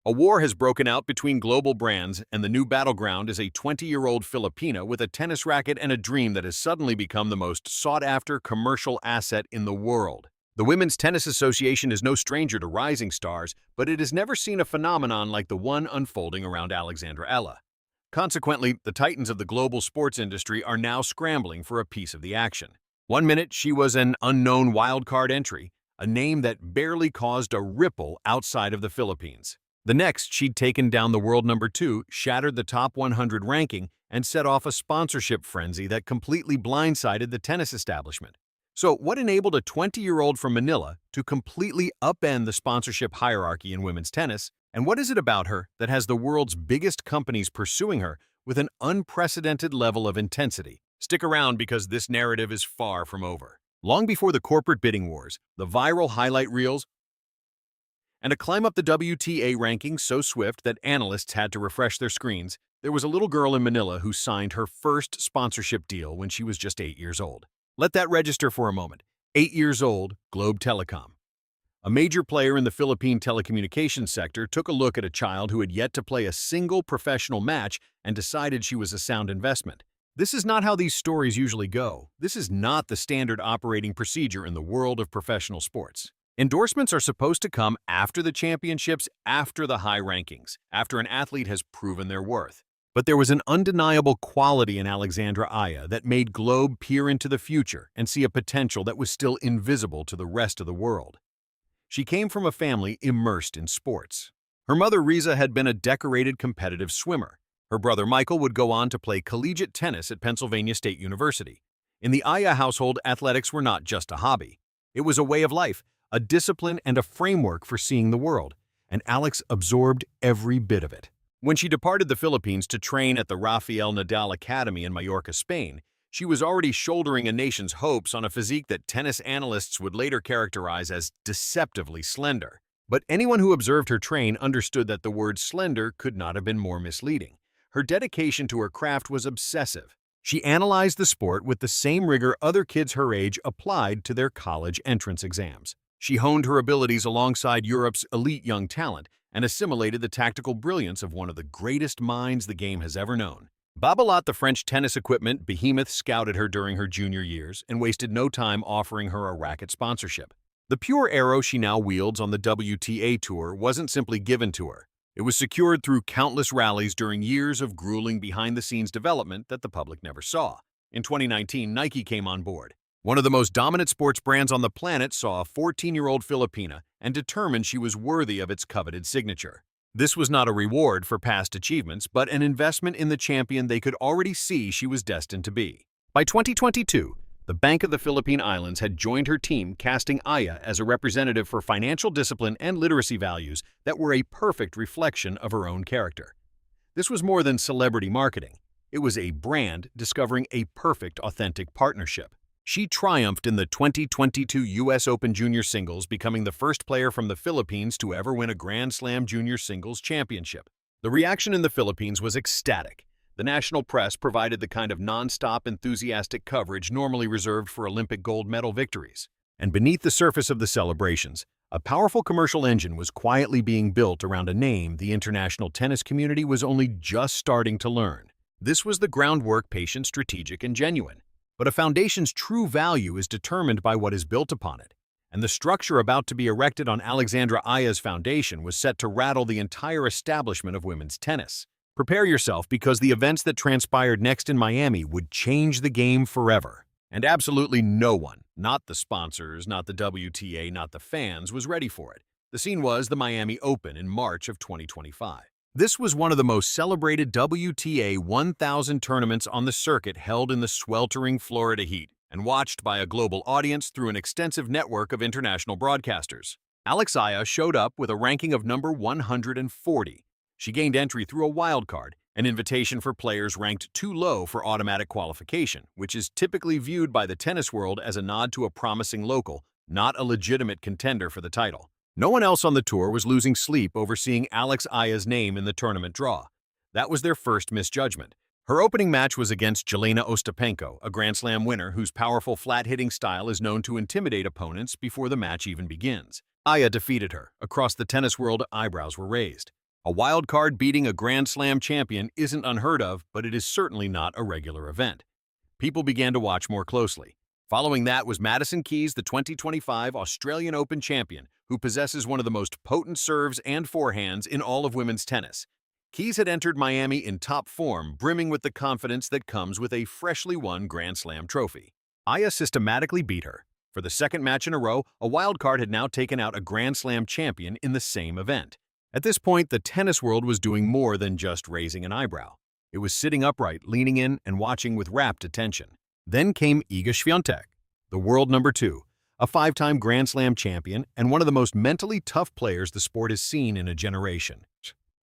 A war has broken out between global brands, and the new battleground is a 20-year-old Filipina with a tennis racket and a dream that has suddenly become the most sought-after commercial asset in the world. The Women's Tennis Association is no stranger to rising stars, but it has never seen a phenomenon like the one unfolding around Alexandra Eala. Consequently, the titans of the global sports industry are now scrambling for a piece of the action. One minute, she was an unknown wildcard entry, a name that barely caused a ripple outside of the Philippines. The next, she'd taken down the world number 2, shattered the top 100 ranking, and set off a sponsorship frenzy that completely blindsided the tennis establishment. So what enabled a 20-year-old from Manila to completely upend the sponsorship hierarchy in women's tennis? And what is it about her that has the world's biggest companies pursuing her with an unprecedented level of intensity? Stick around because this narrative is far from over. Long before the corporate bidding wars, the viral highlight reels, and a climb up the WTA rankings so swift that analysts had to refresh their screens, there was a little girl in Manila who signed her first sponsorship deal when she was just 8 years old. Let that register for a moment. 8 years old, Globe Telecom. A major player in the Philippine telecommunications sector took a look at a child who had yet to play a single professional match and decided she was a sound investment. This is not how these stories usually go. This is not the standard operating procedure in the world of professional sports. Endorsements are supposed to come after the championships, after the high rankings, after an athlete has proven their worth. But there was an undeniable quality in Alexandra Eala that made Globe peer into the future and see a potential that was still invisible to the rest of the world. She came from a family immersed in sports. Her mother, Riza, had been a decorated competitive swimmer. Her brother, Michael, would go on to play collegiate tennis at Pennsylvania State University. In the Eala household, athletics were not just a hobby. It was a way of life, a discipline and a framework for seeing the world, and Alex absorbed every bit of it. When she departed the Philippines to train at the Rafael Nadal Academy in Mallorca, Spain, she was already shouldering a nation's hopes on a physique that tennis analysts would later characterize as deceptively slender. But anyone who observed her train understood that the word slender could not have been more misleading. Her dedication to her craft was obsessive. She analyzed the sport with the same rigor other kids her age applied to their college entrance exams. She honed her abilities alongside Europe's elite young talent and assimilated the tactical brilliance of one of the greatest minds the game has ever known. Babolat, the French tennis equipment behemoth, scouted her during her junior years and wasted no time offering her a racket sponsorship. The pure arrow she now wields on the WTA Tour wasn't simply given to her. It was secured through countless rallies during years of grueling behind-the-scenes development that the public never saw. In 2019, Nike came on board. One of the most dominant sports brands on the planet saw a 14-year-old Filipina and determined she was worthy of its coveted signature. This was not a reward for past achievements, but an investment in the champion they could already see she was destined to be. By 2022, the Bank of the Philippine Islands had joined her team, casting Eala as a representative for financial discipline and literacy values that were a perfect reflection of her own character. This was more than celebrity marketing. It was a brand discovering a perfect, authentic partnership. She triumphed in the 2022 U.S. Open Junior Singles, becoming the first player from the Philippines to ever win a Grand Slam Junior Singles championship. The reaction in the Philippines was ecstatic. The national press provided the kind of non-stop enthusiastic coverage normally reserved for Olympic gold medal victories. And beneath the surface of the celebrations, a powerful commercial engine was quietly being built around a name the international tennis community was only just starting to learn. This was the groundwork patient, strategic, and genuine. But a foundation's true value is determined by what is built upon it, and the structure about to be erected on Alexandra Eala's foundation was set to rattle the entire establishment of women's tennis. Prepare yourself, because the events that transpired next in Miami would change the game forever. And absolutely no one, not the sponsors, not the WTA, not the fans, was ready for it. The scene was the Miami Open in March of 2025. This was one of the most celebrated WTA 1000 tournaments on the circuit, held in the sweltering Florida heat and watched by a global audience through an extensive network of international broadcasters. Alex Eala showed up with a ranking of number 140. She gained entry through a wildcard, an invitation for players ranked too low for automatic qualification, which is typically viewed by the tennis world as a nod to a promising local, not a legitimate contender for the title. No one else on the tour was losing sleep over seeing Alex Eala's name in the tournament draw. That was their first misjudgment. Her opening match was against Jelena Ostapenko, a Grand Slam winner whose powerful flat-hitting style is known to intimidate opponents before the match even begins. Eala defeated her. Across the tennis world, eyebrows were raised. A wild card beating a Grand Slam champion isn't unheard of, but it is certainly not a regular event. People began to watch more closely. Following that was Madison Keys, the 2025 Australian Open champion, who possesses one of the most potent serves and forehands in all of women's tennis. Keys had entered Miami in top form, brimming with the confidence that comes with a freshly won Grand Slam trophy. Aya systematically beat her. For the second match in a row, a wild card had now taken out a Grand Slam champion in the same event. At this point, the tennis world was doing more than just raising an eyebrow. It was sitting upright, leaning in, and watching with rapt attention. Then came Iga Swiatek, the world number 2, a 5-time Grand Slam champion and one of the most mentally tough players the sport has seen in a generation.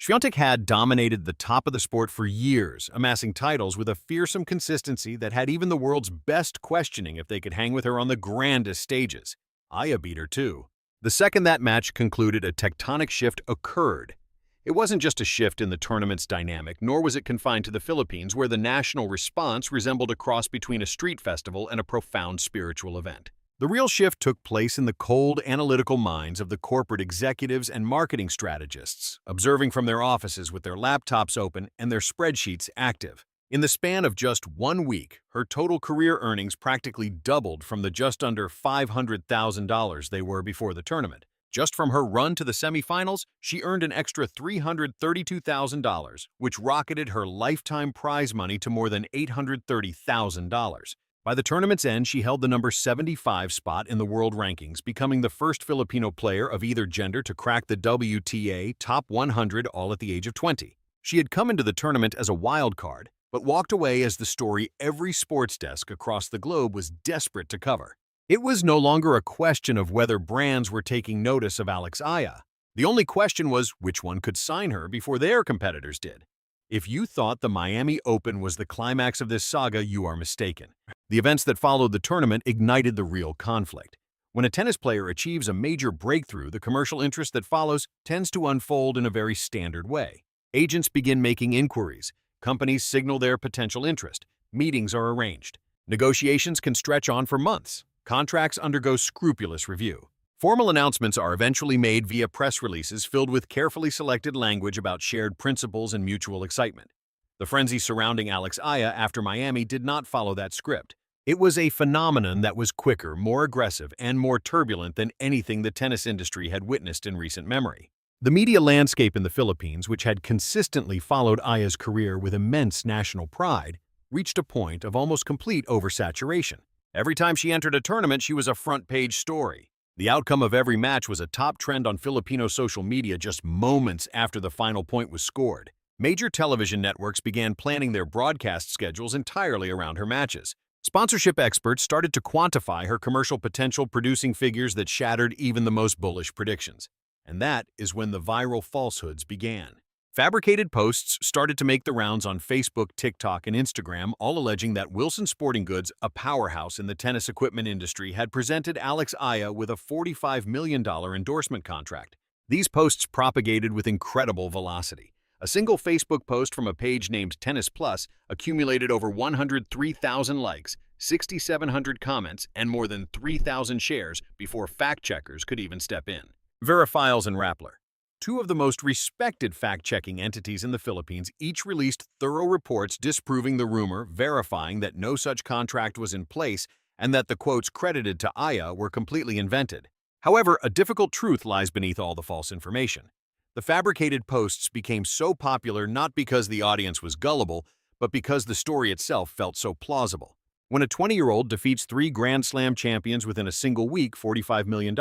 Swiatek had dominated the top of the sport for years, amassing titles with a fearsome consistency that had even the world's best questioning if they could hang with her on the grandest stages. Aya beat her too. The second that match concluded, a tectonic shift occurred. It wasn't just a shift in the tournament's dynamic, nor was it confined to the Philippines, where the national response resembled a cross between a street festival and a profound spiritual event. The real shift took place in the cold, analytical minds of the corporate executives and marketing strategists, observing from their offices with their laptops open and their spreadsheets active. In the span of just 1 week, her total career earnings practically doubled from the just under $500,000 they were before the tournament. Just from her run to the semifinals, she earned an extra $332,000, which rocketed her lifetime prize money to more than $830,000. By the tournament's end, she held the number 75 spot in the world rankings, becoming the first Filipino player of either gender to crack the WTA Top 100 all at the age of 20. She had come into the tournament as a wild card, but walked away as the story every sports desk across the globe was desperate to cover. It was no longer a question of whether brands were taking notice of Alex Aya. The only question was which one could sign her before their competitors did. If you thought the Miami Open was the climax of this saga, you are mistaken. The events that followed the tournament ignited the real conflict. When a tennis player achieves a major breakthrough, the commercial interest that follows tends to unfold in a very standard way. Agents begin making inquiries. Companies signal their potential interest. Meetings are arranged. Negotiations can stretch on for months. Contracts undergo scrupulous review. Formal announcements are eventually made via press releases filled with carefully selected language about shared principles and mutual excitement. The frenzy surrounding Alex Aya after Miami did not follow that script. It was a phenomenon that was quicker, more aggressive, and more turbulent than anything the tennis industry had witnessed in recent memory. The media landscape in the Philippines, which had consistently followed Aya's career with immense national pride, reached a point of almost complete oversaturation. Every time she entered a tournament, she was a front-page story. The outcome of every match was a top trend on Filipino social media just moments after the final point was scored. Major television networks began planning their broadcast schedules entirely around her matches. Sponsorship experts started to quantify her commercial potential, producing figures that shattered even the most bullish predictions. And that is when the viral falsehoods began. Fabricated posts started to make the rounds on Facebook, TikTok, and Instagram, all alleging that Wilson Sporting Goods, a powerhouse in the tennis equipment industry, had presented Alex Aya with a $45 million endorsement contract. These posts propagated with incredible velocity. A single Facebook post from a page named Tennis Plus accumulated over 103,000 likes, 6,700 comments, and more than 3,000 shares before fact-checkers could even step in. Verifiles and Rappler, two of the most respected fact-checking entities in the Philippines, each released thorough reports disproving the rumor, verifying that no such contract was in place and that the quotes credited to Aya were completely invented. However, a difficult truth lies beneath all the false information. The fabricated posts became so popular not because the audience was gullible, but because the story itself felt so plausible. When a 20-year-old defeats 3 Grand Slam champions within a single week, $45 million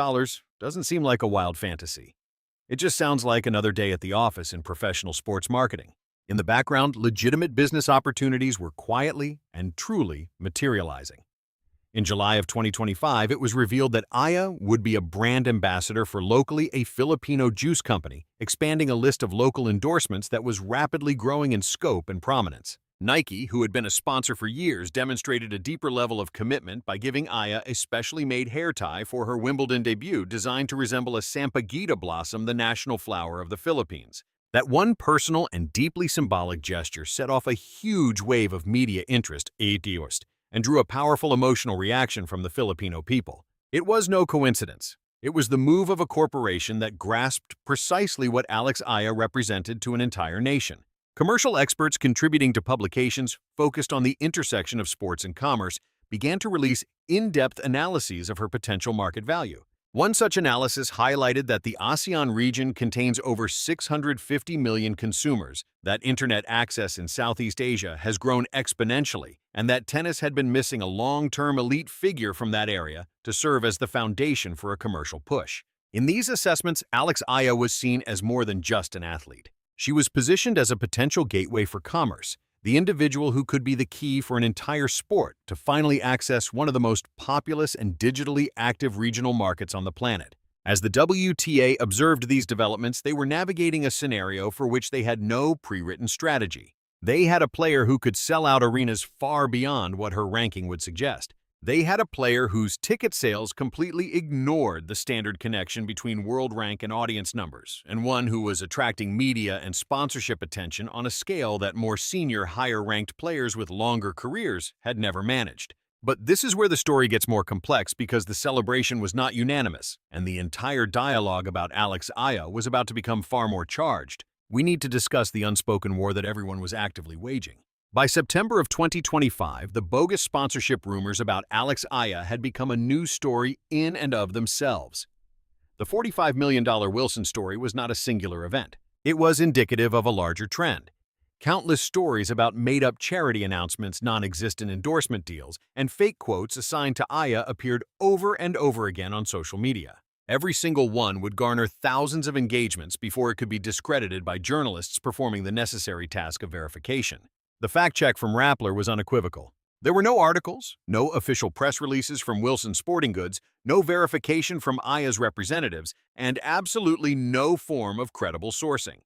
doesn't seem like a wild fantasy. It just sounds like another day at the office in professional sports marketing. In the background, legitimate business opportunities were quietly and truly materializing. In July of 2025, it was revealed that Aya would be a brand ambassador for locally a Filipino juice company, expanding a list of local endorsements that was rapidly growing in scope and prominence. Nike, who had been a sponsor for years, demonstrated a deeper level of commitment by giving Aya a specially made hair tie for her Wimbledon debut designed to resemble a sampaguita blossom, the national flower of the Philippines. That one personal and deeply symbolic gesture set off a huge wave of media interest and drew a powerful emotional reaction from the Filipino people. It was no coincidence. It was the move of a corporation that grasped precisely what Alex Aya represented to an entire nation. Commercial experts contributing to publications focused on the intersection of sports and commerce began to release in-depth analyses of her potential market value. One such analysis highlighted that the ASEAN region contains over 650 million consumers, that internet access in Southeast Asia has grown exponentially, and that tennis had been missing a long-term elite figure from that area to serve as the foundation for a commercial push. In these assessments, Alex Aya was seen as more than just an athlete. She was positioned as a potential gateway for commerce, the individual who could be the key for an entire sport to finally access one of the most populous and digitally active regional markets on the planet. As the WTA observed these developments, they were navigating a scenario for which they had no pre-written strategy. They had a player who could sell out arenas far beyond what her ranking would suggest. They had a player whose ticket sales completely ignored the standard connection between world rank and audience numbers, and one who was attracting media and sponsorship attention on a scale that more senior, higher-ranked players with longer careers had never managed. But this is where the story gets more complex because the celebration was not unanimous, and the entire dialogue about Alex Aya was about to become far more charged. We need to discuss the unspoken war that everyone was actively waging. By September of 2025, the bogus sponsorship rumors about Alex Aya had become a news story in and of themselves. The $45 million Wilson story was not a singular event. It was indicative of a larger trend. Countless stories about made-up charity announcements, non-existent endorsement deals, and fake quotes assigned to Aya appeared over and over again on social media. Every single one would garner thousands of engagements before it could be discredited by journalists performing the necessary task of verification. The fact check from Rappler was unequivocal. There were no articles, no official press releases from Wilson Sporting Goods, no verification from Aya's representatives, and absolutely no form of credible sourcing.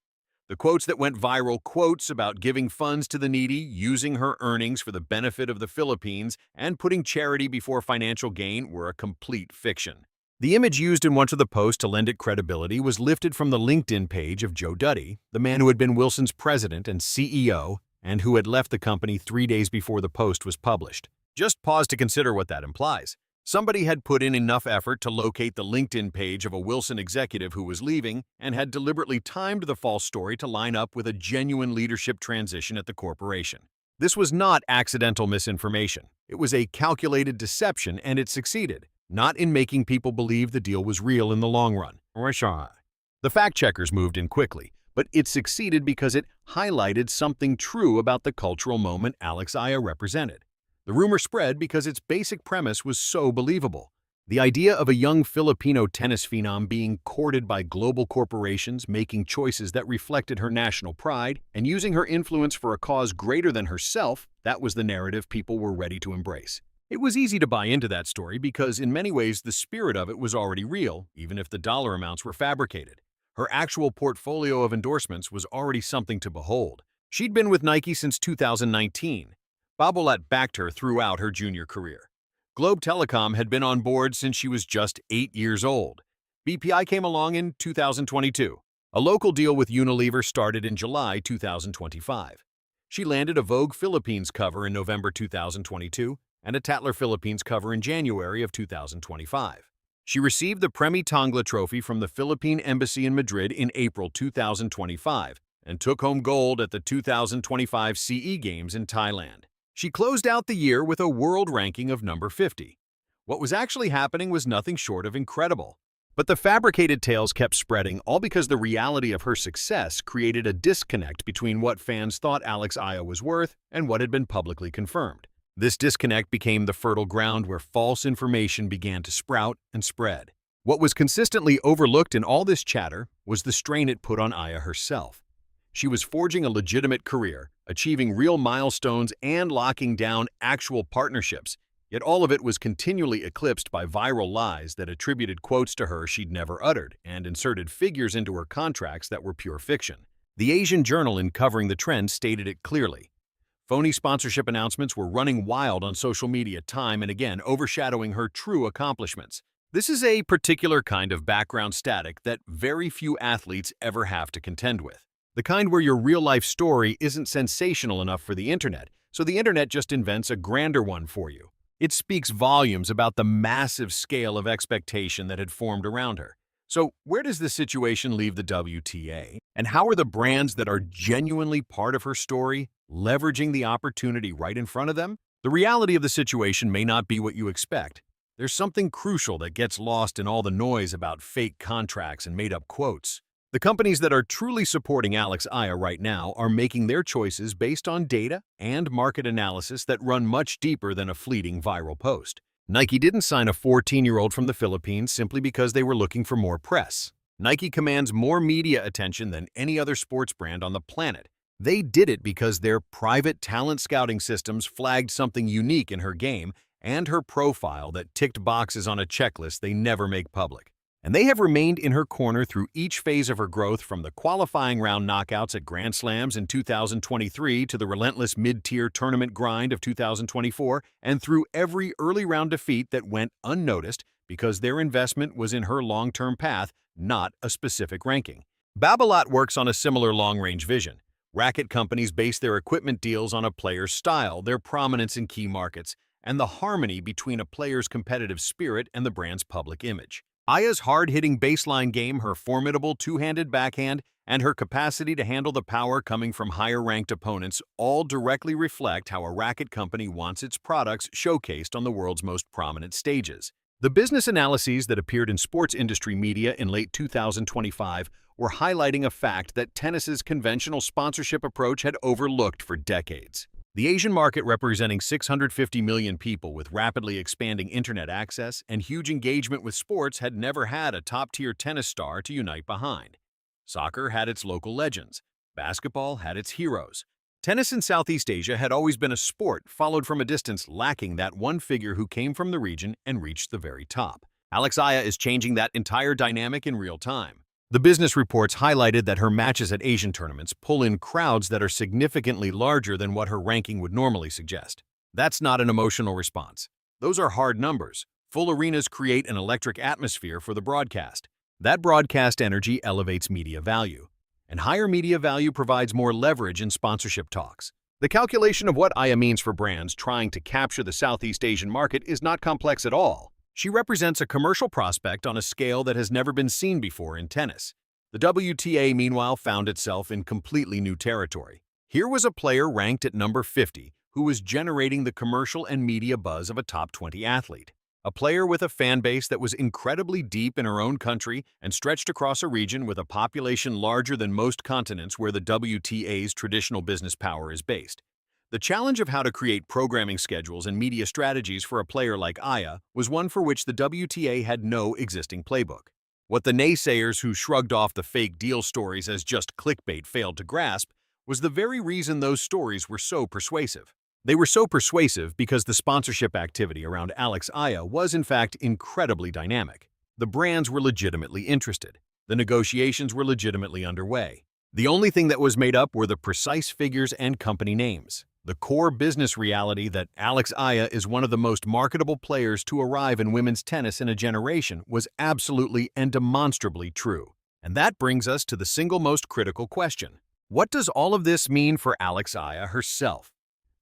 The quotes that went viral, quotes about giving funds to the needy, using her earnings for the benefit of the Philippines, and putting charity before financial gain were a complete fiction. The image used in one of the posts to lend it credibility was lifted from the LinkedIn page of Joe Duddy, the man who had been Wilson's president and CEO, and who had left the company 3 days before the post was published. Just pause to consider what that implies. Somebody had put in enough effort to locate the LinkedIn page of a Wilson executive who was leaving and had deliberately timed the false story to line up with a genuine leadership transition at the corporation. This was not accidental misinformation. It was a calculated deception, and it succeeded, not in making people believe the deal was real in the long run. The fact-checkers moved in quickly, but it succeeded because it highlighted something true about the cultural moment Alex Aya represented. The rumor spread because its basic premise was so believable. The idea of a young Filipino tennis phenom being courted by global corporations, making choices that reflected her national pride, and using her influence for a cause greater than herself, that was the narrative people were ready to embrace. It was easy to buy into that story because in many ways the spirit of it was already real, even if the dollar amounts were fabricated. Her actual portfolio of endorsements was already something to behold. She'd been with Nike since 2019. Babolat backed her throughout her junior career. Globe Telecom had been on board since she was just 8 years old. BPI came along in 2022. A local deal with Unilever started in July 2025. She landed a Vogue Philippines cover in November 2022 and a Tatler Philippines cover in January of 2025. She received the Premi Tangla Trophy from the Philippine Embassy in Madrid in April 2025 and took home gold at the 2025 CE Games in Thailand. She closed out the year with a world ranking of number 50. What was actually happening was nothing short of incredible. But the fabricated tales kept spreading, all because the reality of her success created a disconnect between what fans thought Alex Aya was worth and what had been publicly confirmed. This disconnect became the fertile ground where false information began to sprout and spread. What was consistently overlooked in all this chatter was the strain it put on Aya herself. She was forging a legitimate career, achieving real milestones and locking down actual partnerships, yet all of it was continually eclipsed by viral lies that attributed quotes to her she'd never uttered and inserted figures into her contracts that were pure fiction. The Asian Journal, in covering the trend, stated it clearly. Phony sponsorship announcements were running wild on social media time and again, overshadowing her true accomplishments. This is a particular kind of background static that very few athletes ever have to contend with. The kind where your real-life story isn't sensational enough for the internet, so the internet just invents a grander one for you. It speaks volumes about the massive scale of expectation that had formed around her. So, where does this situation leave the WTA? And how are the brands that are genuinely part of her story leveraging the opportunity right in front of them? The reality of the situation may not be what you expect. There's something crucial that gets lost in all the noise about fake contracts and made-up quotes. The companies that are truly supporting Alex Aya right now are making their choices based on data and market analysis that run much deeper than a fleeting viral post. Nike didn't sign a 14-year-old from the Philippines simply because they were looking for more press. Nike commands more media attention than any other sports brand on the planet. They did it because their private talent scouting systems flagged something unique in her game and her profile that ticked boxes on a checklist they never make public. And they have remained in her corner through each phase of her growth, from the qualifying round knockouts at Grand Slams in 2023 to the relentless mid-tier tournament grind of 2024, and through every early round defeat that went unnoticed because their investment was in her long-term path, not a specific ranking. Babolat works on a similar long-range vision. Racket companies base their equipment deals on a player's style, their prominence in key markets, and the harmony between a player's competitive spirit and the brand's public image. Aya's hard-hitting baseline game, her formidable two-handed backhand, and her capacity to handle the power coming from higher-ranked opponents all directly reflect how a racket company wants its products showcased on the world's most prominent stages. The business analyses that appeared in sports industry media in late 2025 were highlighting a fact that tennis's conventional sponsorship approach had overlooked for decades. The Asian market, representing 650 million people with rapidly expanding internet access and huge engagement with sports, had never had a top-tier tennis star to unite behind. Soccer had its local legends. Basketball had its heroes. Tennis in Southeast Asia had always been a sport followed from a distance, lacking that one figure who came from the region and reached the very top. Alex Aya is changing that entire dynamic in real time. The business reports highlighted that her matches at Asian tournaments pull in crowds that are significantly larger than what her ranking would normally suggest. That's not an emotional response. Those are hard numbers. Full arenas create an electric atmosphere for the broadcast. That broadcast energy elevates media value, and higher media value provides more leverage in sponsorship talks. The calculation of what Aya means for brands trying to capture the Southeast Asian market is not complex at all. She represents a commercial prospect on a scale that has never been seen before in tennis. The WTA, meanwhile, found itself in completely new territory. Here was a player ranked at number 50 who was generating the commercial and media buzz of a top 20 athlete. A player with a fan base that was incredibly deep in her own country and stretched across a region with a population larger than most continents where the WTA's traditional business power is based. The challenge of how to create programming schedules and media strategies for a player like Aya was one for which the WTA had no existing playbook. What the naysayers who shrugged off the fake deal stories as just clickbait failed to grasp was the very reason those stories were so persuasive. They were so persuasive because the sponsorship activity around Alex Aya was in fact incredibly dynamic. The brands were legitimately interested. The negotiations were legitimately underway. The only thing that was made up were the precise figures and company names. The core business reality that Alex Aya is one of the most marketable players to arrive in women's tennis in a generation was absolutely and demonstrably true. And that brings us to the single most critical question. What does all of this mean for Alex Aya herself?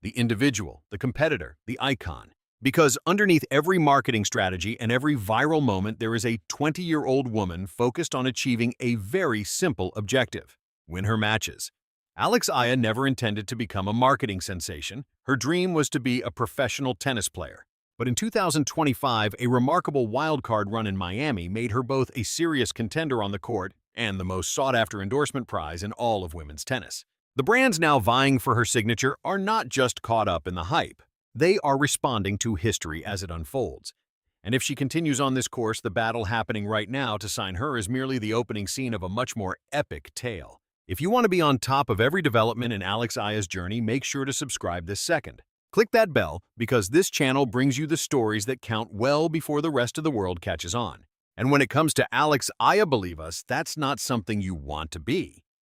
The individual, the competitor, the icon. Because underneath every marketing strategy and every viral moment, there is a 20-year-old woman focused on achieving a very simple objective: win her matches. Alex Aya never intended to become a marketing sensation. Her dream was to be a professional tennis player. But in 2025, a remarkable wildcard run in Miami made her both a serious contender on the court and the most sought-after endorsement prize in all of women's tennis. The brands now vying for her signature are not just caught up in the hype. They are responding to history as it unfolds. And if she continues on this course, the battle happening right now to sign her is merely the opening scene of a much more epic tale. If you want to be on top of every development in Alex Aya's journey, make sure to subscribe this second. Click that bell because this channel brings you the stories that count well before the rest of the world catches on. And when it comes to Alex Aya, believe us, that's not something you want to be.